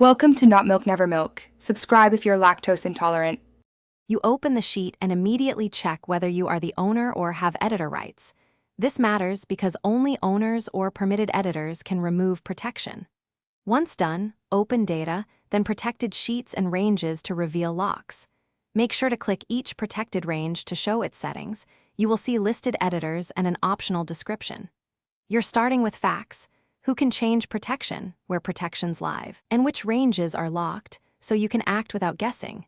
Welcome to Not Milk Never Milk. Subscribe if you're lactose intolerant. You open the sheet and immediately check whether you are the owner or have editor rights. This matters because only owners or permitted editors can remove protection. Once done, open data, then protected sheets and ranges to reveal locks. Make sure to click each protected range to show its settings. You will see listed editors and an optional description. You're starting with facts: who can change protection, where protection's live, and which ranges are locked, so you can act without guessing.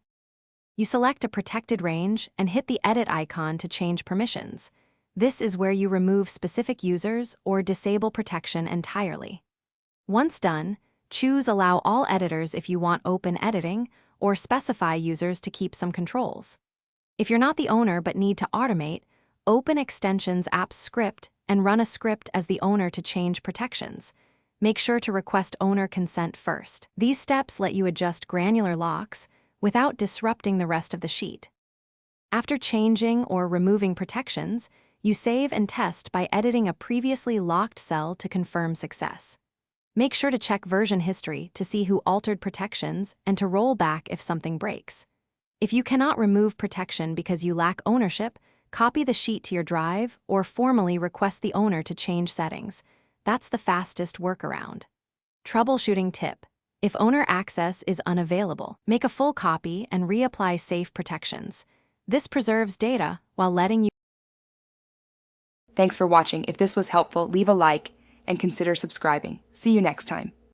You select a protected range and hit the edit icon to change permissions. This is where you remove specific users or disable protection entirely. Once done, choose Allow All Editors if you want open editing, or specify users to keep some controls. If you're not the owner but need to automate, open Extensions Apps Script and run a script as the owner to change protections. Make sure to request owner consent first. These steps let you adjust granular locks without disrupting the rest of the sheet. After changing or removing protections, you save and test by editing a previously locked cell to confirm success. Make sure to check version history to see who altered protections and to roll back if something breaks. If you cannot remove protection because you lack ownership, copy the sheet to your drive or formally request the owner to change settings. That's the fastest workaround. Troubleshooting tip: if owner access is unavailable, make a full copy and reapply safe protections. This preserves data while letting you. Thanks for watching. If this was helpful, leave a like and consider subscribing. See you next time.